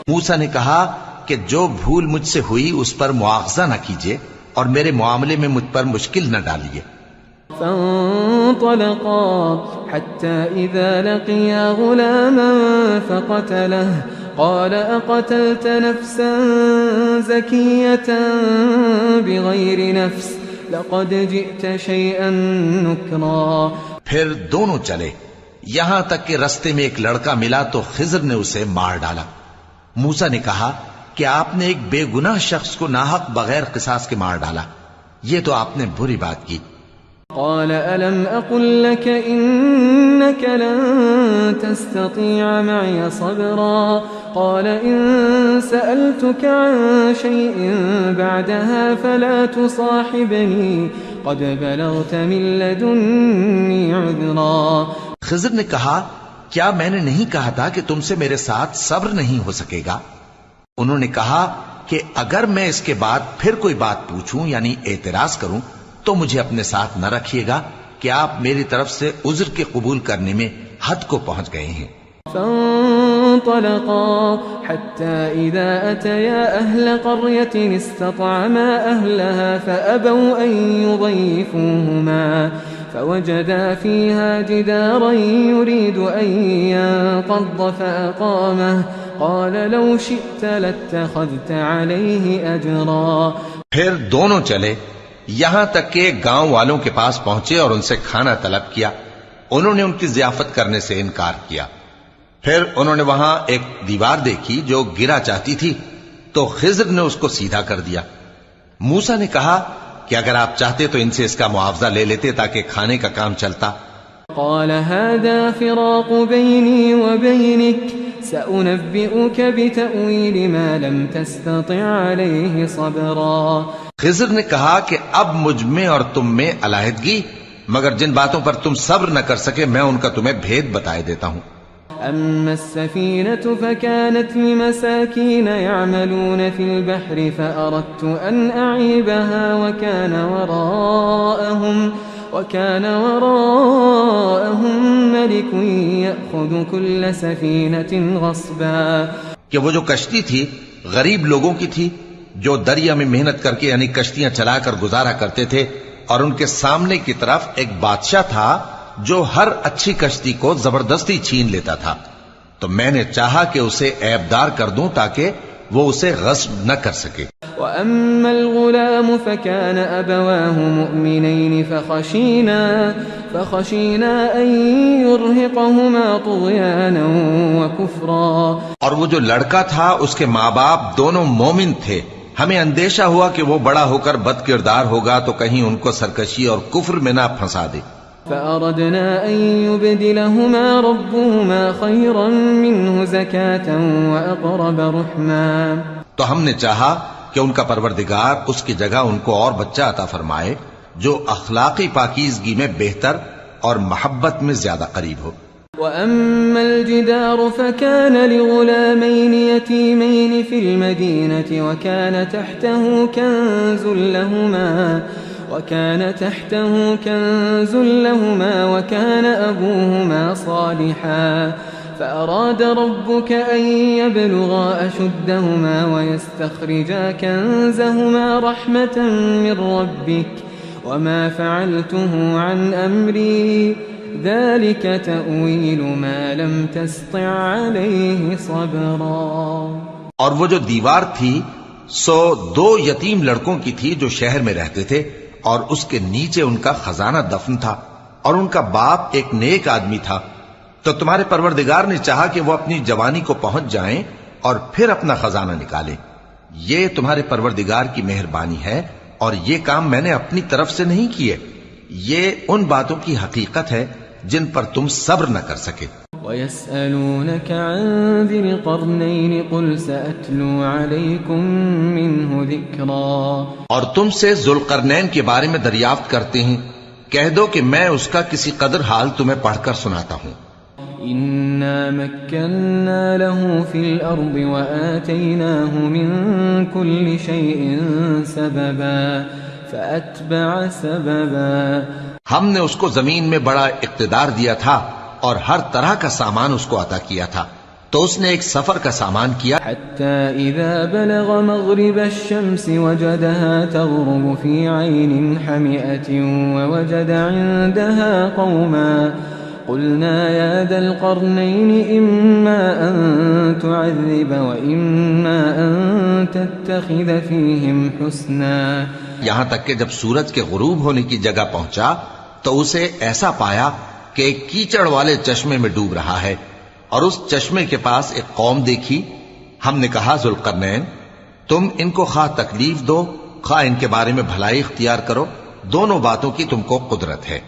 موسیٰ نے کہا کہ جو بھول مجھ سے ہوئی اس پر مواخذہ نہ کیجیے اور میرے معاملے میں مجھ پر مشکل نہ ڈالیے. فانطلقا حتى إذا لقيا غلاما فقتله قال أقتلت نفسا زكية بغير نفس لقد جئت شيئا نكرا. پھر دونوں چلے یہاں تک کہ رستے میں ایک لڑکا ملا تو خضر نے اسے مار ڈالا. موسیٰ نے کہا کہ آپ نے ایک بے گناہ شخص کو ناحق بغیر قصاص کے مار ڈالا. یہ تو آپ نے بری بات کی. قال ألم أقل لك إنك لن تستطيع معي صبرا. قال إن سألتك عن شيء بعدها فلا تصاحبني قد بلغت من لدني عذرا. خضر نے کہا کیا میں نے نہیں کہا تھا کہ تم سے میرے ساتھ صبر نہیں ہو سکے گا؟ انہوں نے کہا کہ اگر میں اس کے بعد پھر کوئی بات پوچھوں یعنی اعتراض کروں تو مجھے اپنے ساتھ نہ رکھیے گا کہ آپ میری طرف سے عذر کے قبول کرنے میں حد کو پہنچ گئے ہیں. فانطلقا حتى إذا أتيا أهل قرية استطعما أهلها فأبوا أن يضيفوهما فوجدا فيها جدارا يريد أن ينقض فأقامه قال لو شئت لاتخذت عليه أجرا. پھر دونوں چلے یہاں تک کہ گاؤں والوں کے پاس پہنچے اور ان سے کھانا طلب کیا. انہوں نے ان کی ضیافت کرنے سے انکار کیا. پھر انہوں نے وہاں ایک دیوار دیکھی جو گرا چاہتی تھی تو خضر نے اس کو سیدھا کر دیا. موسیٰ نے کہا کہ اگر آپ چاہتے تو ان سے اس کا معاوضہ لے لیتے تاکہ کھانے کا کام چلتا. قال هذا فراق بيني وبينك سأنبئك بتأويل ما لم تستطع عليه صبرا. خضر نے کہا کہ اب مجھ میں اور تم میں علیحدگی مگر جن باتوں پر تم صبر نہ کر سکے میں ان کا تمہیں بھید بتائے دیتا ہوں. أما السفينة فكانت لمساكين يعملون في البحر فأردت أن أعيبها وكان وراءهم ملك يأخذ كل سفينة غصبا. کہ وہ جو کشتی تھی غریب لوگوں کی تھی جو دریا میں محنت کر کے یعنی کشتیاں چلا کر گزارا کرتے تھے اور ان کے سامنے کی طرف ایک بادشاہ تھا جو ہر اچھی کشتی کو زبردستی چھین لیتا تھا. تو میں نے چاہا کہ اسے عیبدار کر دوں تاکہ وہ اسے غصب نہ کر سکے. وأما الغلام فكان أبواه مؤمنين فخشينا أن يرهقهما طغيانا وكفرا. اور وہ جو لڑکا تھا اس کے ماں باپ دونوں مومن تھے، ہمیں اندیشہ ہوا کہ وہ بڑا ہو کر بد کردار ہوگا تو کہیں ان کو سرکشی اور کفر میں نہ پھنسا دے. فأردنا أن يبدلهما ربهما خيرا منه زكاة وأقرب رحما. تو ہم نے چاہا کہ ان کا پروردگار اس کی جگہ ان کو اور بچہ عطا فرمائے جو اخلاقی پاکیزگی میں بہتر اور محبت میں زیادہ قریب ہو. وأما الجدار فكان لغلامين يتيمين في المدينة وكان تحته كنز لهما وكان أبوهما صالحا فأراد ربك أن يبلغا أشدهما ويستخرجا كنزهما رحمة من ربك وما فعلته عن أمري ذلك تأويل ما لم تستطع عليه صبرا. اور وہ جو دیوار تھی سو 2 یتیم لڑکوں کی تھی جو شہر میں رہتے تھے، اور اس کے نیچے ان کا خزانہ دفن تھا، اور ان کا باپ ایک نیک آدمی تھا. تو تمہارے پروردگار نے چاہا کہ وہ اپنی جوانی کو پہنچ جائیں اور پھر اپنا خزانہ نکالیں. یہ تمہارے پروردگار کی مہربانی ہے، اور یہ کام میں نے اپنی طرف سے نہیں کیے. یہ ان باتوں کی حقیقت ہے جن پر تم صبر نہ کر سکے. وَيَسْأَلُونَكَ عَنْ ذِي الْقَرْنَيْنِ قُلْ سَأَتْلُو عَلَيْكُمْ مِنْهُ ذِكْرًا. اور تم سے ذوالقرنین کے بارے میں دریافت کرتے ہیں، کہہ دو کہ میں اس کا کسی قدر حال تمہیں پڑھ کر سناتا ہوں. إِنَّا مَكَّنَّا لَهُ فِي الْأَرْضِ وَآتَيْنَاهُ مِنْ كُلِّ شَيْءٍ سَبَبًا فَأَتْبَعَ سَبَبًا. ہم نے اس کو زمین میں بڑا اقتدار دیا تھا اور ہر طرح کا سامان اس کو عطا کیا تھا، تو اس نے ایک سفر کا سامان کیا. حتى إذا بلغ مغرب الشمس وجدها تغرب في عين حمئة ووجد عندها قوما قلنا يا ذا القرنين إما أن تعذب وإما أن تتخذ فيهم حسنا. یہاں تک کہ جب سورج کے غروب ہونے کی جگہ پہنچا تو اسے ایسا پایا کہ ایک کیچڑ والے چشمے میں ڈوب رہا ہے، اور اس چشمے کے پاس ایک قوم دیکھی. ہم نے کہا ذوالقرنین تم ان کو خواہ تکلیف دو خواہ ان کے بارے میں بھلائی اختیار کرو، دونوں باتوں کی تم کو قدرت ہے.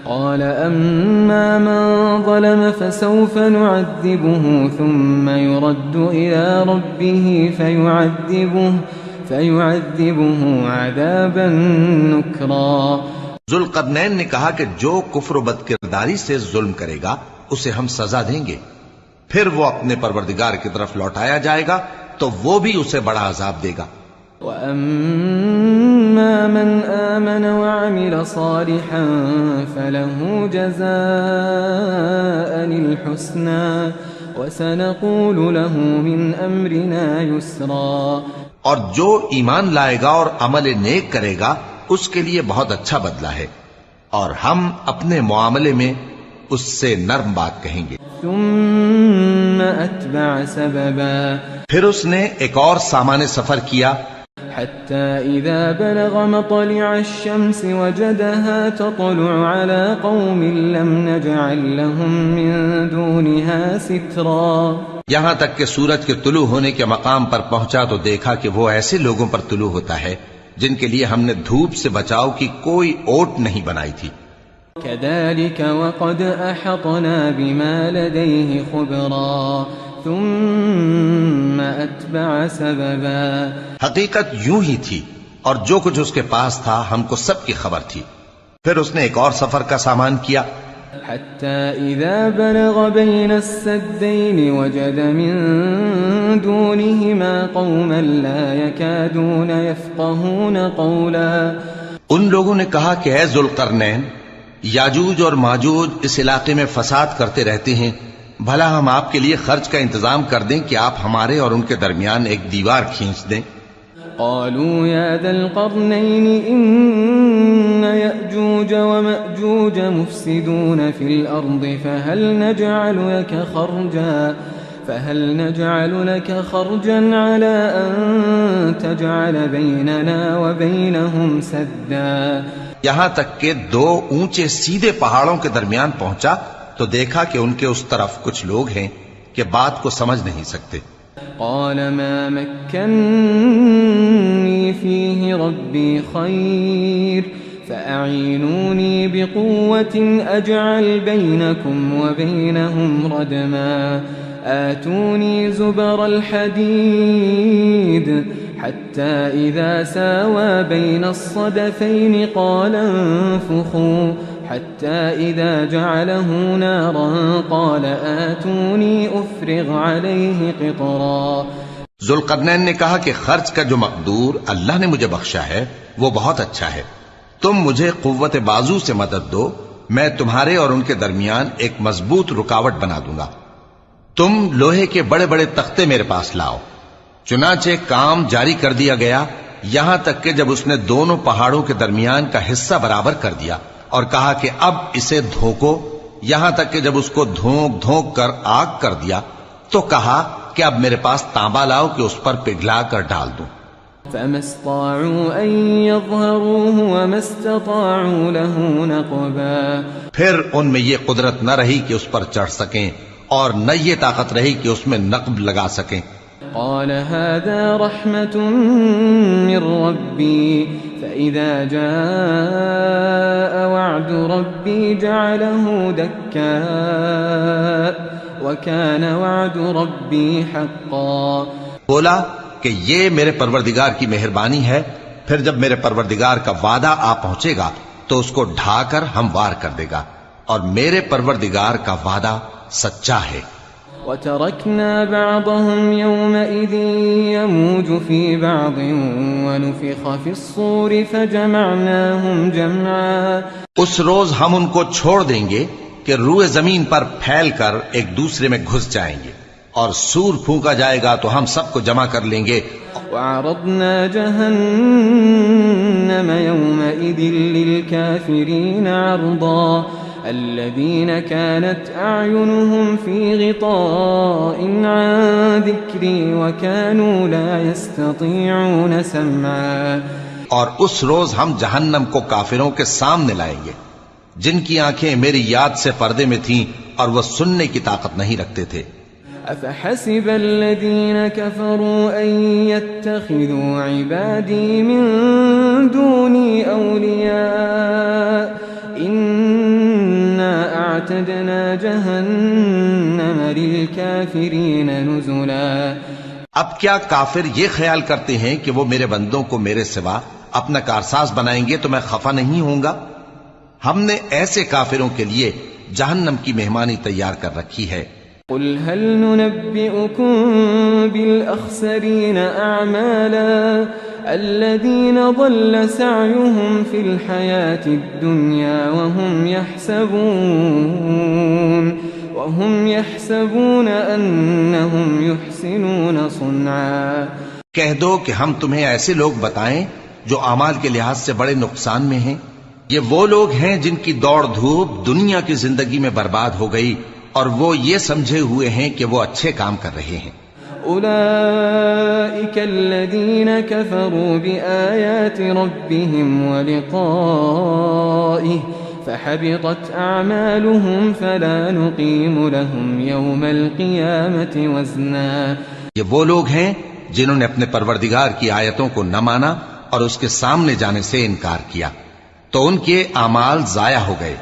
قال أما من ظلم فسوف نعذبه ثم يرد إلى ربه فيعذبه عذابا نكرا. ذوالقرنین نے کہا کہ جو کفر و بد کرداری سے ظلم کرے گا اسے ہم سزا دیں گے، پھر وہ اپنے پروردگار کی طرف لوٹایا جائے گا تو وہ بھی اسے بڑا عذاب دے گا. وَأَمَّا مَنْ آمَنَ وَعَمِلَ صَالِحًا فَلَهُ جَزَاءً الْحُسْنَى وَسَنَقُولُ لَهُ مِنْ أَمْرِنَا يُسْرًا. اور جو ایمان لائے گا اور عمل نیک کرے گا اس کے لیے بہت اچھا بدلہ ہے، اور ہم اپنے معاملے میں اس سے نرم بات کہیں گے. ثم أتبع سببا. پھر اس نے ایک اور سامان سفر کیا حتى إذا بلغ مطلع الشمس وجدها تطلع على قوم لم نجعل لهم من دونها سترا. یہاں تک کہ سورج کے طلوع ہونے کے مقام پر پہنچا تو دیکھا کہ وہ ایسے لوگوں پر طلوع ہوتا ہے جن کے لیے ہم نے دھوپ سے بچاؤ کی کوئی اوٹ نہیں بنائی تھی. كذلك وقد أحطنا بما لديه خبرا ثم أتبع سببا. حقیقت یوں ہی تھی، اور جو کچھ اس کے پاس تھا ہم کو سب کی خبر تھی. پھر اس نے ایک اور سفر کا سامان کیا حتى إذا بلغ بين السدين وجد من دونهما قوما لا يكادون يفقهون قولا. ان لوگوں نے کہا کہ اے ذوالقرنین یاجوج اور ماجوج اس علاقے میں فساد کرتے رہتے ہیں، بھلا ہم آپ کے لیے خرچ کا انتظام کر دیں کہ آپ ہمارے اور ان کے درمیان ایک دیوار کھینچ دیں. قالوا يا ذا القرنين إن يأجوج ومأجوج مفسدون في الأرض فهل نجعل لك خرجا على أن تجعل بيننا وبينهم سدا؟ یہاں تک کہ دو اونچے سیدھے پہاڑوں کے درمیان پہنچا تو دیکھا کہ ان کے اس طرف کچھ لوگ ہیں کہ بات کو سمجھ نہیں سکتے. قال ما مكنني فيه ربي خير فأعينوني بقوة أجعل بينكم وبينهم ردما آتوني زبر الحديد حتى إذا ساوى بين الصدفين قال انفخوا حتى إذا جعله نارا قال آتوني أفرغ عليه قطرا. ذوالقرنین نے کہا کہ خرچ کا جو مقدور اللہ نے مجھے بخشا ہے وہ بہت اچھا ہے. تم مجھے قوت بازو سے مدد دو، میں تمہارے اور ان کے درمیان ایک مضبوط رکاوٹ بنا دوں گا. تم لوہے کے بڑے بڑے تختے میرے پاس لاؤ. چنانچہ کام جاری کر دیا گیا یہاں تک کہ جب اس نے دونوں پہاڑوں کے درمیان کا حصہ برابر کر دیا اور کہا کہ اب اسے دھوکو، یہاں تک کہ جب اس کو دھونک دھونک کر آگ کر دیا تو کہا کہ اب میرے پاس تانبا لاؤ کہ اس پر پگھلا کر ڈال دوں. فما استطاعوا أن يظهروه وما استطاعوا له نقبا. پھر ان میں یہ قدرت نہ رہی کہ اس پر چڑھ سکیں اور نہ یہ طاقت رہی کہ اس میں نقب لگا سکیں. قال هذا رحمة من ربي فإذا جاء وعد ربي جعله دكاء وكان وعد ربي حقا. بولا کہ یہ میرے پروردگار کی مہربانی ہے، پھر جب میرے پروردگار کا وعدہ آ پہنچے گا تو اس کو ڈھا کر ہموار کر دے گا، اور میرے پروردگار کا وعدہ سچا ہے. وتركنا بعضهم يومئذ يموج في بعض ونفخ في الصور فجمعناهم جمعا. اس روز ہم ان کو چھوڑ دیں گے کہ روئے زمین پر پھیل کر ایک دوسرے میں گھس جائیں گے، اور سور پھونکا جائے گا تو ہم سب کو جمع کر لیں گے. وعرضنا جهنم يومئذ للكافرين عرضا الذين كانت أعينهم في غطاء عن ذكري وكانوا لا يستطيعون سمعا. اور اس روز ہم جہنم کو کافروں کے سامنے لائیں گے جن کی آنکھیں میری یاد سے پردے میں تھیں اور وہ سننے کی طاقت نہیں رکھتے تھے. أفحسب الذين كفروا أن يتخذوا عبادي من دوني أولياء إنا أعتدنا جهنم للكافرين نزلا. اب کیا کافر یہ خیال کرتے ہیں کہ وہ میرے بندوں کو میرے سوا اپنا کارساز بنائیں گے تو میں خفا نہیں ہوں گا؟ ہم نے ایسے کافروں کے لیے جہنم کی مہمانی تیار کر رکھی ہے. قل هل ننبئكم بالأخسرين أعمالا الذين ضل سعيهم في الحياة الدنيا وهم يحسبون أنهم يحسنون صنعا. کہہ دو کہ ہم تمہیں ایسے لوگ بتائیں جو اعمال کے لحاظ سے بڑے نقصان میں ہیں. یہ وہ لوگ ہیں جن کی دوڑ دھوپ دنیا کی زندگی میں برباد ہو گئی اور وہ یہ سمجھے ہوئے ہیں کہ وہ اچھے کام کر رہے ہیں. أولئك الذين كفروا بآيات ربهم ولقائه فحبطت أعمالهم فلا نقيم لهم يوم القيامة وزنا. یہ وہ لوگ ہیں جنہوں نے اپنے پروردگار کی آیتوں کو نہ مانا اور اس کے سامنے جانے سے انکار کیا تو ان کے اعمال ضائع ہو گئے،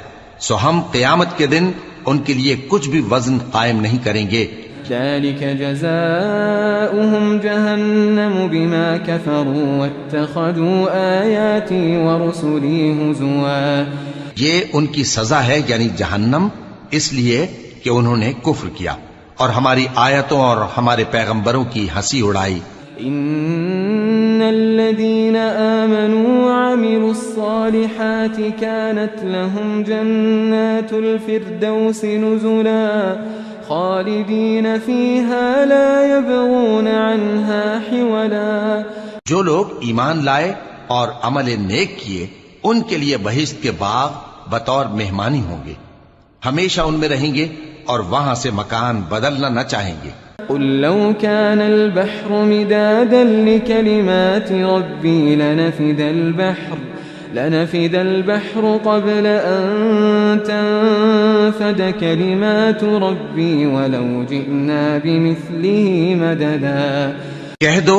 سو ہم قیامت کے دن ان کے لیے کچھ بھی وزن قائم نہیں کریں گے. ذلك جزاؤهم جهنم بما كفروا واتخذوا آياتي ورسلي هزوا. یہ ان کی سزا ہے یعنی جہنم، اس لیے کہ انہوں نے کفر کیا اور ہماری آیتوں اور ہمارے پیغمبروں کی ہنسی اڑائی. ان الذين آمنوا وعملوا الصالحات كانت لهم جنات الفردوس نزلا خالدين فيها لا يبغون عنها حولا. جو لوگ ایمان لائے اور عمل نیک کیے ان کے لیے بہشت کے باغ بطور مہمانی ہوں گے، ہمیشہ ان میں رہیں گے اور وہاں سے مکان بدلنا نہ چاہیں گے. قل لو كان البحر مدادا لكلمات ربي لنفد البحر قبل أن تنفد كلمات ربي ولو جئنا بمثله مددا. کہہ دو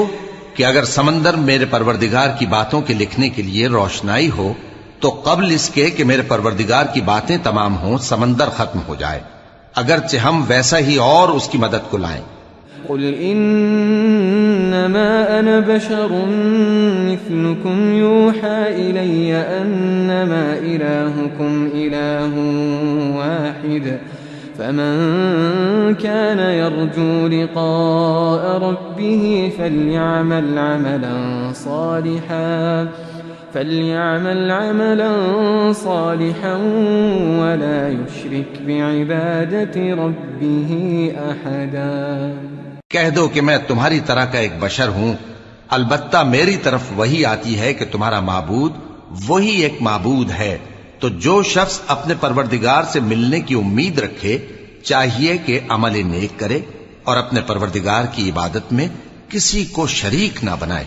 کہ اگر سمندر میرے پروردگار کی باتوں کے لکھنے کے لیے روشنائی ہو تو قبل اس کے کہ میرے پروردگار کی باتیں تمام ہوں سمندر ختم ہو جائے، اگرچہ ہم ویسا ہی اور اس کی مدد کو لائیں. قل إنما أنا بشر مثلكم يوحى إلي أنما إلهكم إله واحد فمن كان يرجو لقاء ربه فليعمل عملا صالحا ولا يشرك بعبادة ربه أحدا. کہہ دو کہ میں تمہاری طرح کا ایک بشر ہوں، البتہ میری طرف وہی آتی ہے کہ تمہارا معبود وہی ایک معبود ہے، تو جو شخص اپنے پروردگار سے ملنے کی امید رکھے چاہیے کہ عمل نیک کرے اور اپنے پروردگار کی عبادت میں کسی کو شریک نہ بنائے.